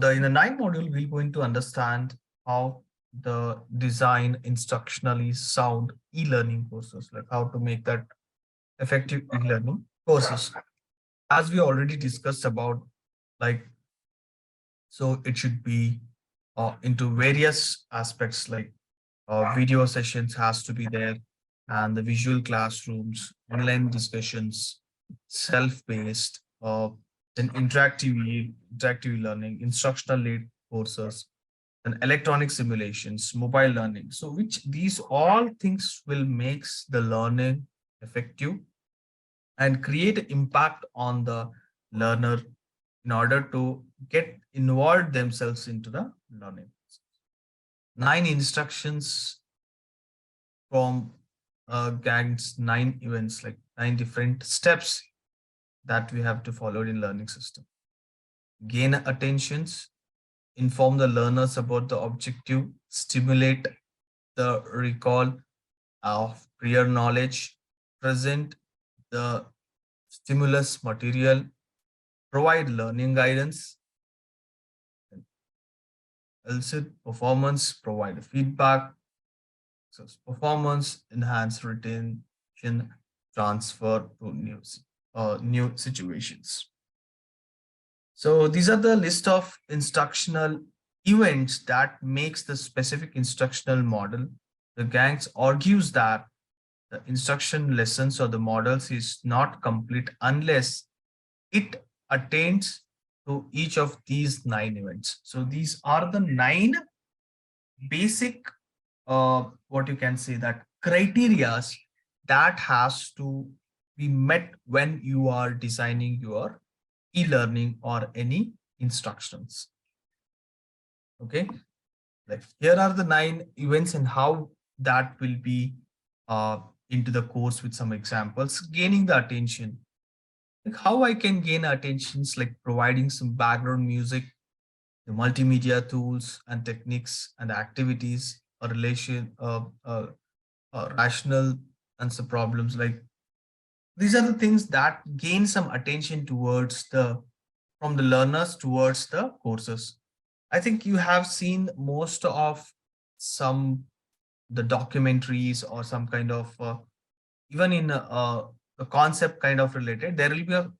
In the ninth module, we're going to understand how the design instructionally sound e-learning courses, like how to make that effective e-learning courses. As we already discussed about, like, so it should be into various aspects, like video sessions has to be there, and the visual classrooms, online discussions, self-paced, then interactive learning, instructional led courses, and electronic simulations, mobile learning. So which these all things will makes the learning effective and create impact on the learner in order to get involved themselves into the learning. Nine instructions from Gagné's nine events, like nine different steps that we have to follow in learning system. Gain attentions, inform the learners about the objective, stimulate the recall of prior knowledge, present the stimulus material, provide learning guidance, elicit performance, provide feedback, so performance, enhance retention, transfer to new situations. So these are the list of instructional events that makes the specific instructional model. The Gangs argues that the instruction lessons or the models is not complete unless it attains to each of these nine events. So these are the nine basic, what you can say, that criterias that has to be met when you are designing your e-learning or any instructions. Okay, like here are the nine events and how that will be into the course with some examples. Gaining the attention, like how I can gain attentions, like providing some background music, the multimedia tools and techniques and activities, a rational answer problems. Like these are the things that gain some attention towards the from the learners towards the courses. I think you have seen most of some the documentaries or some kind of even in a concept kind of related, there will be a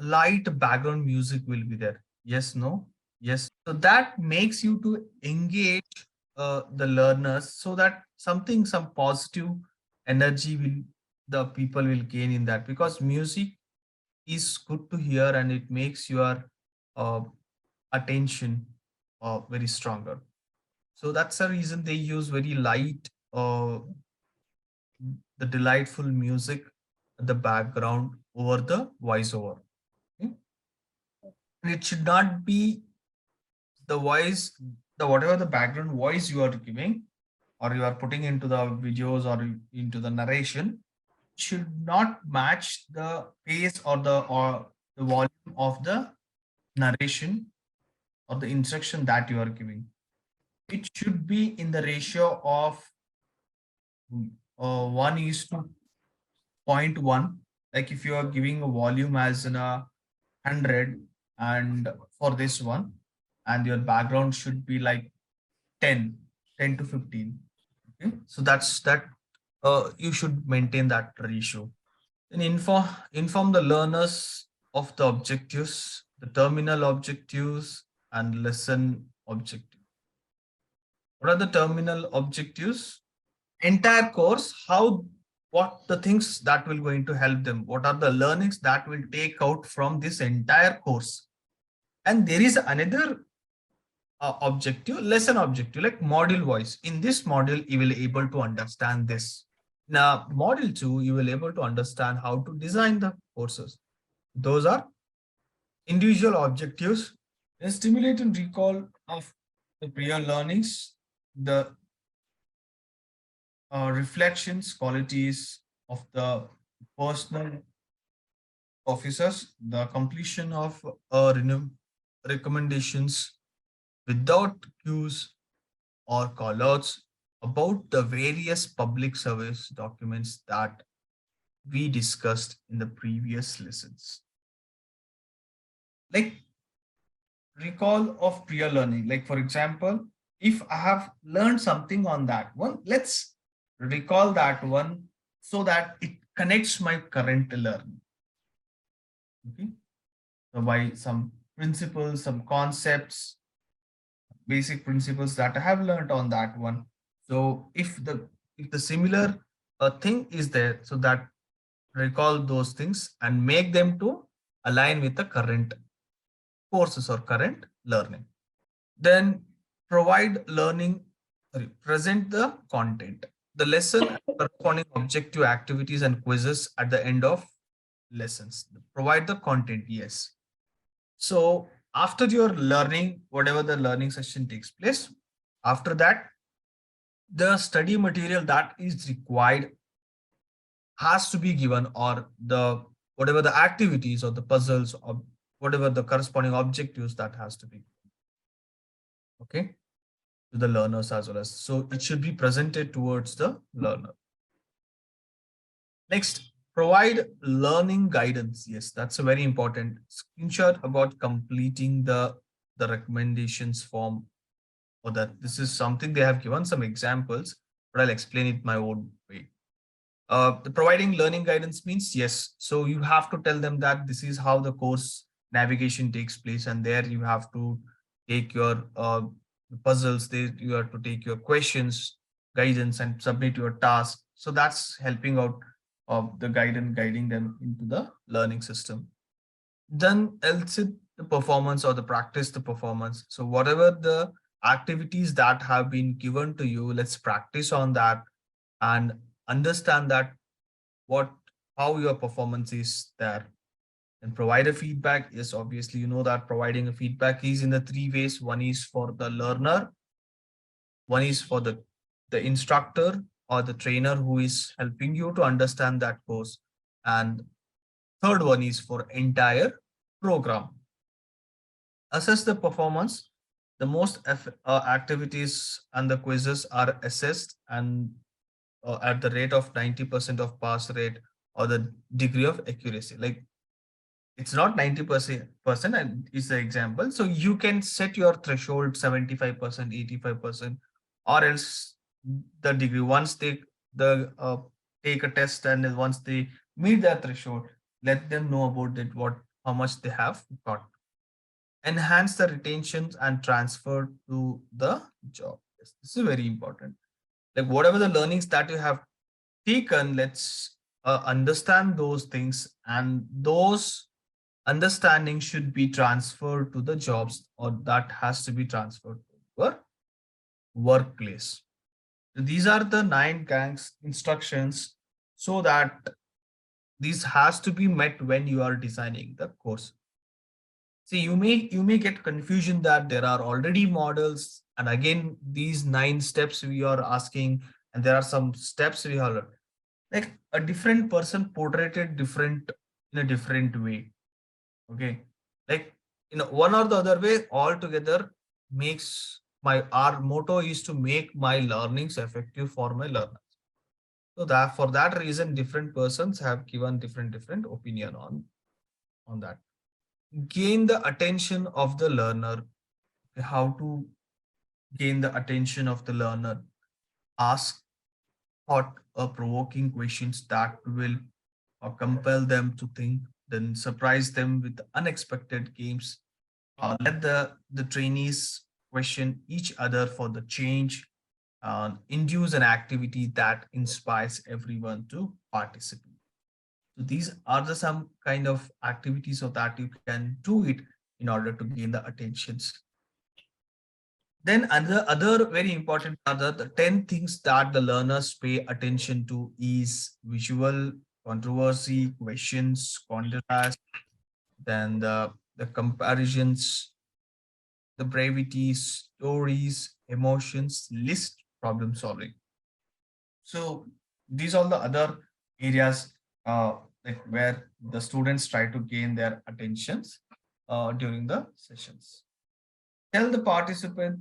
light background music will be there. Yes, no, yes. So that makes you to engage the learners so that some positive energy will the people will gain in that, because music is good to hear and it makes your uh, attention very stronger. So that's the reason they use very light, the delightful music at the background over the voiceover. Okay? And it should not be the voice, the whatever the background voice you are giving or you are putting into the videos or into the narration should not match the pace or the volume of the narration or the instruction that you are giving. It should be in the ratio of 1 is to 0.1. Like if you are giving a volume as in a 100 and for this one, and your background should be like 10, 10 to 15. Okay, so that's that. You should maintain that ratio. And inform the learners of the objectives, the terminal objectives, and lesson objectives. What are the terminal objectives? Entire course, how, what the things that will going to help them, what are the learnings that will take out from this entire course. And there is another objective, lesson objective, like module wise. In this module you will able to understand this. Now module 2 you will able to understand how to design the courses. Those are individual objectives and stimulate and recall of the prior learnings, the reflections, qualities of the personal officers, the completion of recommendations without cues or callouts about the various public service documents that we discussed in the previous lessons. Like recall of prior learning. Like for example, if I have learned something on that one, let's recall that one so that it connects my current learning. Okay. So by some principles, some concepts, basic principles that I have learned on that one. So if the similar thing is there, so that recall those things and make them to align with the current courses or current learning. Then provide learning, sorry, present the content, the lesson, and corresponding objective activities and quizzes at the end of lessons. Provide the content, yes. So after your learning, whatever the learning session takes place, after that, the study material that is required has to be given, or the whatever the activities or the puzzles or whatever the corresponding objectives that has to be, okay, to the learners as well as. So it should be presented towards the learner. Next, provide learning guidance. Yes, that's a very important. Screenshot about completing the recommendations form, or that this is something they have given some examples, but I'll explain it my own way. The providing learning guidance means, yes, so you have to tell them that this is how the course navigation takes place, and there you have to take your puzzles, there you have to take your questions, guidance, and submit your task. So that's helping out of the guidance, guiding them into the learning system. Then else the performance or the practice the performance. So whatever the activities that have been given to you, let's practice on that and understand that what how your performance is there. And provide a feedback. Yes, obviously you know that providing a feedback is in the three ways. One is for the learner, one is for the instructor or the trainer who is helping you to understand that course, and third one is for entire program. Assess the performance. The most activities and the quizzes are assessed and at the rate of 90% of pass rate or the degree of accuracy. Like it's not 90% and is the example. So you can set your threshold 75%, 85%, or else the degree once they the take a test, and then once they meet that threshold, let them know about it, what how much they have got. Enhance the retentions and transfer to the job. Yes, this is very important. Like whatever the learnings that you have taken, let's understand those things, and those understanding should be transferred to the jobs, or that has to be transferred to your workplace. These are the 9 gangs instructions, so that these has to be met when you are designing the course. See, you may get confusion that there are already models, and again these 9 steps we are asking, and there are some steps we are like a different person portrayed it different in a different way. Okay, like in one or the other way, altogether makes my our motto is to make my learnings effective for my learners. So that for that reason, different persons have given different opinion on that. Gain the attention of the learner. How to gain the attention of the learner? Ask thought provoking questions that will compel them to think, then surprise them with unexpected games. Let the trainees question each other for the change, induce an activity that inspires everyone to participate. So these are the some kind of activities so that you can do it in order to gain the attentions. Then other very important are the 10 things that the learners pay attention to is visual, controversy, questions, contrast, then the comparisons, the brevity, stories, emotions, list, problem solving. So these are the other areas like where the students try to gain their attentions during the sessions. Tell the participant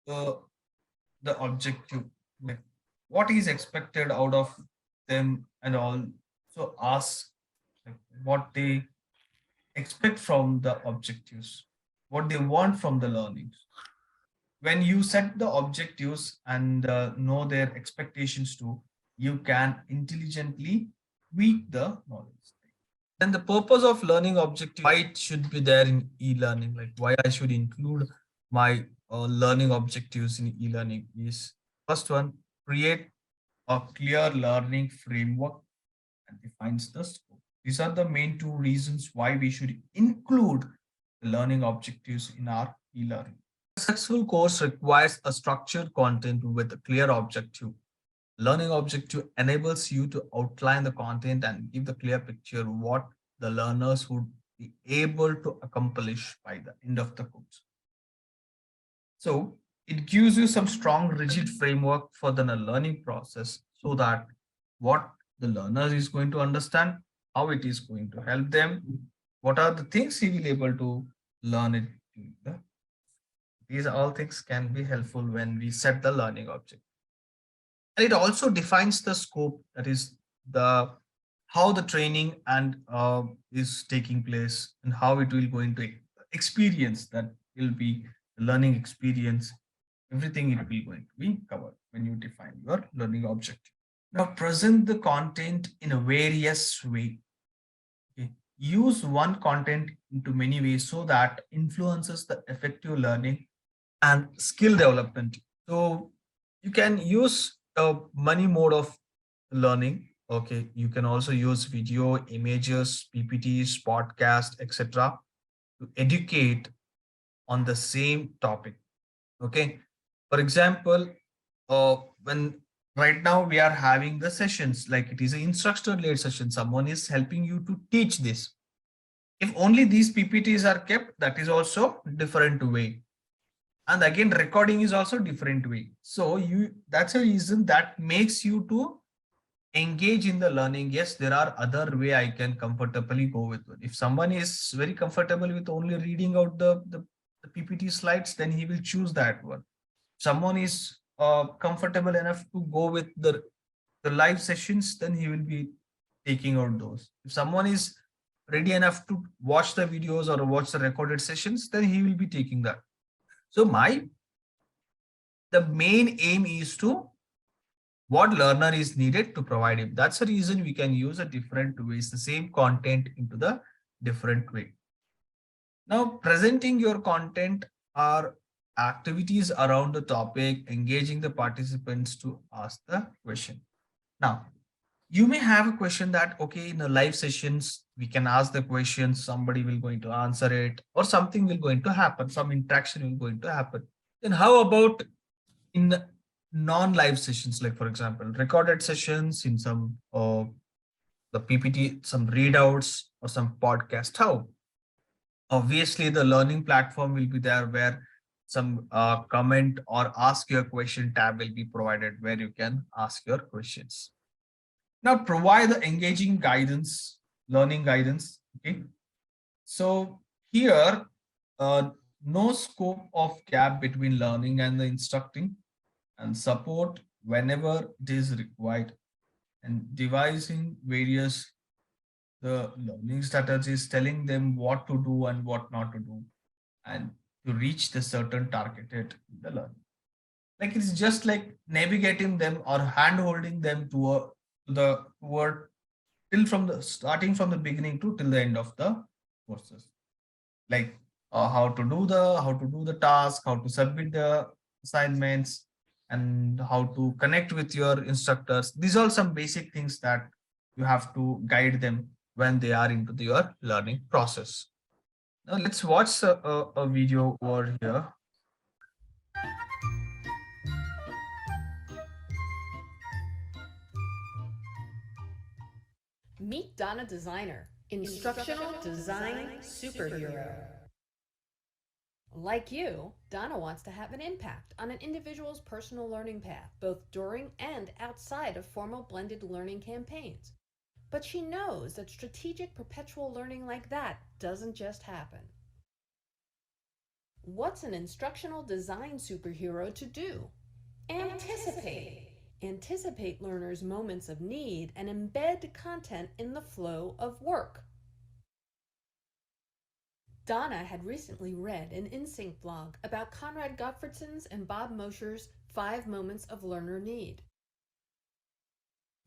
uh, the objective, like what is expected out of them and all. So ask like what they expect from the objectives. what they want from the learning. When you set the objectives and know their expectations too, you can intelligently tweak the knowledge. Then the purpose of learning objective, why it should be there in e-learning, like why I should include my learning objectives in e-learning is first one, create a clear learning framework and defines the scope. These are the main two reasons why we should include the learning objectives in our e-learning. Successful course requires a structured content with a clear objective. Learning objective enables you to outline the content and give the clear picture what the learners would be able to accomplish by the end of the course. So it gives you some strong, rigid framework for the learning process so that what the learner is going to understand, how it is going to help them, what are the things he will able to learn it. These all things can be helpful when we set the learning object. And it also defines the scope, that is the how the training and is taking place and how it will going to experience that will be the learning experience. Everything it will going to be covered when you define your learning objective. Now present the content in a various way. Okay. Use one content into many ways so that influences the effective learning and skill development. So you can use many mode of learning. Okay, you can also use video, images, PPTs, podcast, etc. to educate on the same topic. Okay, for example, when right now we are having the sessions like it is an instructor led session, someone is helping you to teach this. If only these PPTs are kept, that is also different way, and again recording is also different way. So you, that's a reason that makes you to engage in the learning. Yes, there are other way I can comfortably go with it. If someone is very comfortable with only reading out the PPT slides, then he will choose that one. Someone is comfortable enough to go with the live sessions, then he will be taking out those. If someone is ready enough to watch the videos or watch the recorded sessions, then he will be taking that. So my the main aim is to what learner is needed to provide him. That's the reason we can use a different ways, the same content into the different way. Now, presenting your content are activities around the topic, engaging the participants to ask the question. Now, you may have a question that, okay, in the live sessions, we can ask the question, somebody will going to answer it, or something will going to happen, some interaction will going to happen. Then how about in non-live sessions, like for example recorded sessions in some the PPT, some readouts or some podcast? How? Obviously the learning platform will be there where some comment or ask your question tab will be provided where you can ask your questions. Now provide the engaging guidance, learning guidance. Okay, so here no scope of gap between learning and the instructing, and support whenever it is required, and devising various the learning strategies, telling them what to do and what not to do, and to reach the certain targeted in the learning. Like it's just like navigating them or hand holding them to the toward till from the starting from the beginning to till the end of the courses. Like how to do the task, how to submit the assignments, and how to connect with your instructors. These are some basic things that you have to guide them when they are into your learning process. Now let's watch a video over here. Meet Donna Designer, instructional design superhero. Like you, Donna wants to have an impact on an individual's personal learning path, both during and outside of formal blended learning campaigns. But she knows that strategic perpetual learning like that doesn't just happen. What's an instructional design superhero to do? Anticipate. Anticipate learners' moments of need and embed content in the flow of work. Donna had recently read an InSync blog about Conrad Gottfridson's and Bob Mosher's 5 moments of learner need.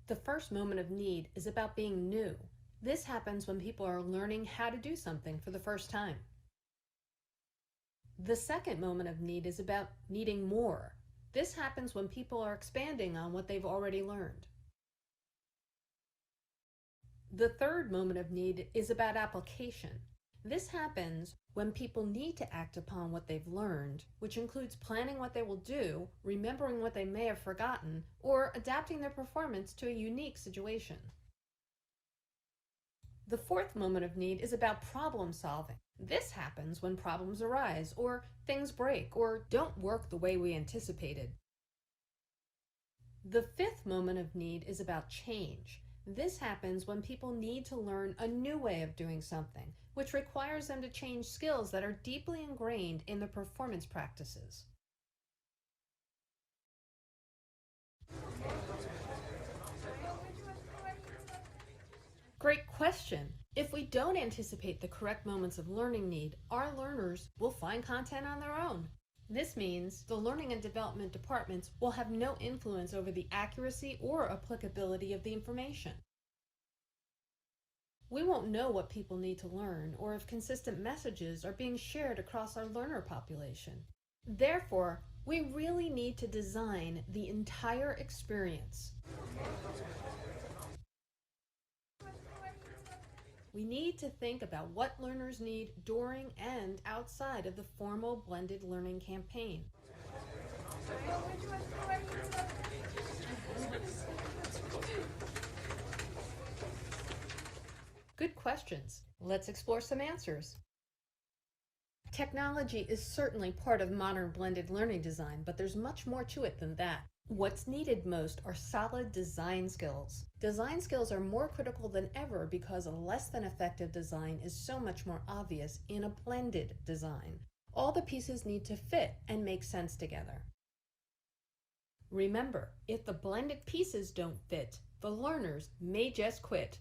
The first moment of need is about being new. This happens when people are learning how to do something for the first time. The second moment of need is about needing more. This happens when people are expanding on what they've already learned. The third moment of need is about application. This happens when people need to act upon what they've learned, which includes planning what they will do, remembering what they may have forgotten, or adapting their performance to a unique situation. The fourth moment of need is about problem solving. This happens when problems arise, or things break, or don't work the way we anticipated. The fifth moment of need is about change. This happens when people need to learn a new way of doing something, which requires them to change skills that are deeply ingrained in their performance practices. Great question. If we don't anticipate the correct moments of learning need, our learners will find content on their own. This means the learning and development departments will have no influence over the accuracy or applicability of the information. We won't know what people need to learn or if consistent messages are being shared across our learner population. Therefore, we really need to design the entire experience. We need to think about what learners need during and outside of the formal blended learning campaign. Good questions. Let's explore some answers. Technology is certainly part of modern blended learning design, but there's much more to it than that. What's needed most are solid design skills. Design skills are more critical than ever because a less than effective design is so much more obvious in a blended design. All the pieces need to fit and make sense together. Remember, if the blended pieces don't fit, the learners may just quit.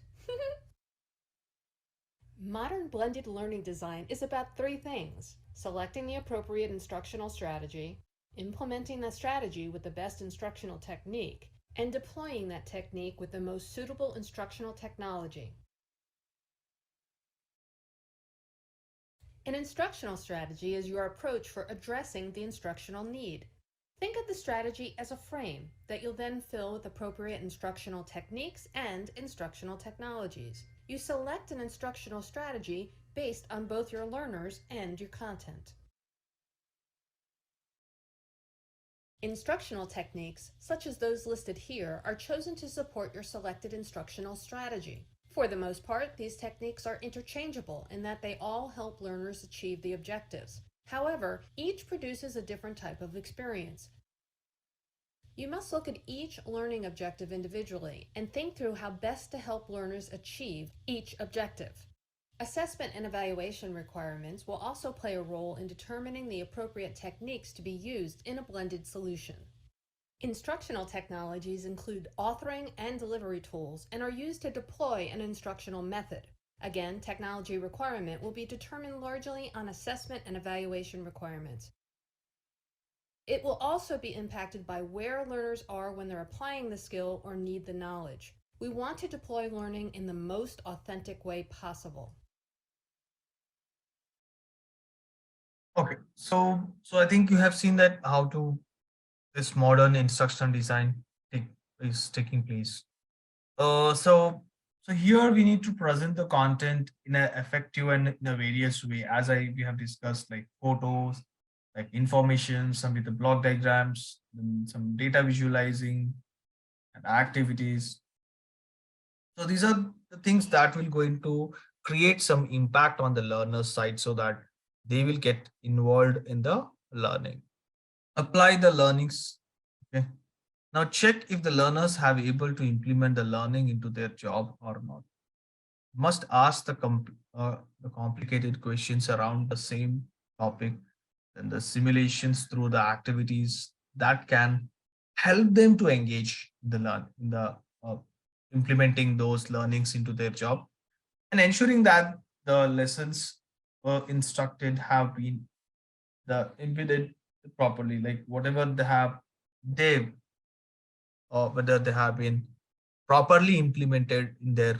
Modern blended learning design is about 3 things: selecting the appropriate instructional strategy, implementing that strategy with the best instructional technique, and deploying that technique with the most suitable instructional technology. An instructional strategy is your approach for addressing the instructional need. Think of the strategy as a frame that you'll then fill with appropriate instructional techniques and instructional technologies. You select an instructional strategy based on both your learners and your content. Instructional techniques, such as those listed here, are chosen to support your selected instructional strategy. For the most part, these techniques are interchangeable in that they all help learners achieve the objectives. However, each produces a different type of experience. You must look at each learning objective individually and think through how best to help learners achieve each objective. Assessment and evaluation requirements will also play a role in determining the appropriate techniques to be used in a blended solution. Instructional technologies include authoring and delivery tools and are used to deploy an instructional method. Again, technology requirement will be determined largely on assessment and evaluation requirements. It will also be impacted by where learners are when they're applying the skill or need the knowledge. We want to deploy learning in the most authentic way possible. Okay, so I think you have seen that how to this modern instructional design take, is taking place. So here we need to present the content in an effective and in a various way, as we have discussed, like photos, like information, some with the block diagrams, then some data visualizing and activities. So these are the things that will going to create some impact on the learner side so that they will get involved in the learning. Apply the learnings. Okay. Now check if the learners have able to implement the learning into their job or not. Must ask the complicated questions around the same topic and the simulations through the activities that can help them to engage the learn in the implementing those learnings into their job and ensuring that the lessons instructed have been the embedded properly, like whatever they have, they whether they have been properly implemented in their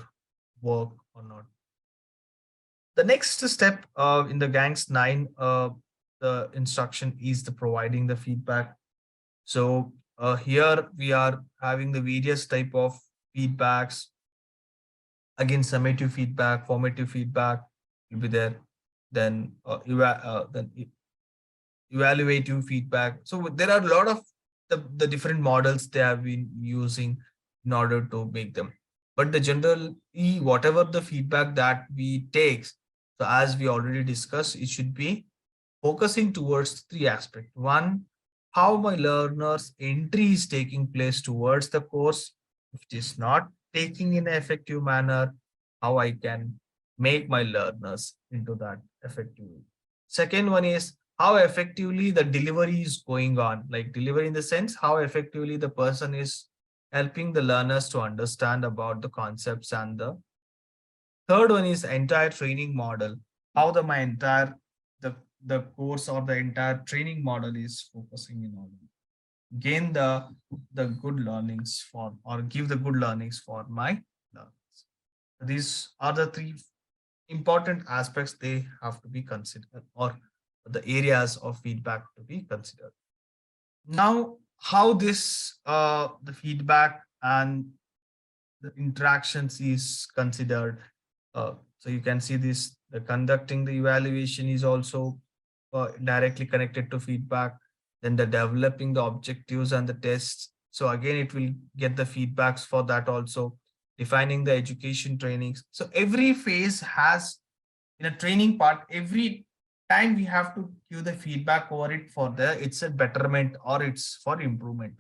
work or not. The next step in the gangs 9, the instruction is the providing the feedback. So here we are having the various type of feedbacks. Again, summative feedback, formative feedback will be there. Then evaluative feedback. So there are a lot of the different models they have been using in order to make them. But the general whatever the feedback that we take, so as we already discussed, it should be focusing towards three aspects. One, how my learner's entry is taking place towards the course. If it is not taking in an effective manner, how I can make my learners into that effectively. Second one is how effectively the delivery is going on, like delivery in the sense how effectively the person is helping the learners to understand about the concepts. And the third one is entire training model, how the my entire the course or the entire training model is focusing in on gain the good learnings for or give the good learnings for my learners. These are the three important aspects they have to be considered, or the areas of feedback to be considered. Now, how this the feedback and the interactions is considered. So you can see this, the conducting the evaluation is also directly connected to feedback. Then the developing the objectives and the tests. So again, it will get the feedbacks for that also. Defining the education trainings. So every phase has, in a training part, every time we have to give the feedback over it for the it's a betterment or it's for improvement.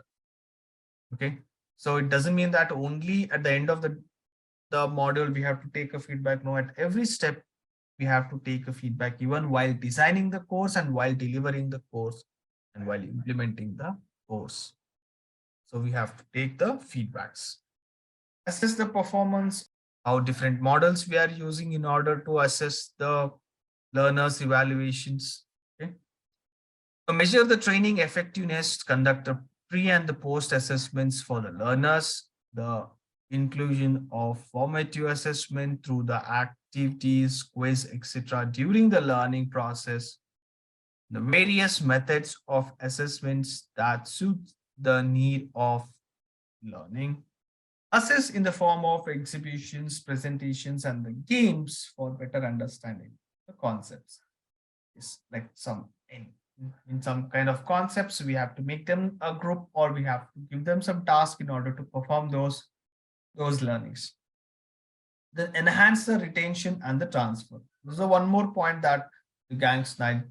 Okay. So it doesn't mean that only at the end of the module we have to take a feedback. No, at every step we have to take a feedback, even while designing the course and while delivering the course and while implementing the course. So we have to take the feedbacks, assess the performance, how different models we are using in order to assess the learners evaluations. Okay. Measure the training effectiveness, conduct the pre and the post assessments for the learners, the inclusion of formative assessment through the activities, quiz, etc. during the learning process, the various methods of assessments that suit the need of learning, assess in the form of exhibitions, presentations, and the games for better understanding the concepts. Is like some in some kind of concepts, we have to make them a group or we have to give them some task in order to perform those learnings. Then enhance the retention and the transfer. There's a one more point that the gang's 9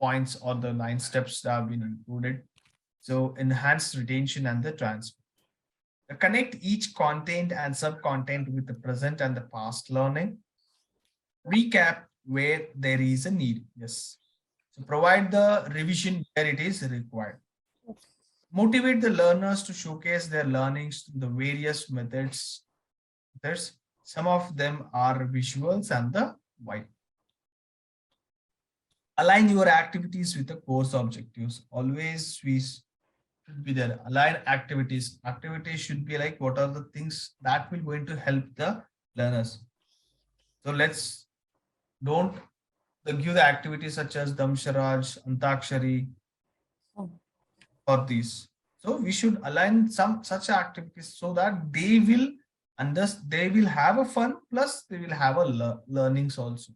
points or the 9 steps that have been included. So enhance retention and the transfer. Connect each content and sub-content with the present and the past learning. Recap where there is a need. Yes. So provide the revision where it is required. Motivate the learners to showcase their learnings through the various methods. Some of them are visuals and the white. Align your activities with the course objectives. Always we should be there. Align activities. Activities should be like what are the things that will going to help the learners. So let's don't give the activities such as Damsharaj, Antakshari, for these. So we should align some such activities so that they will understand, they will have a fun, plus they will have a learnings also.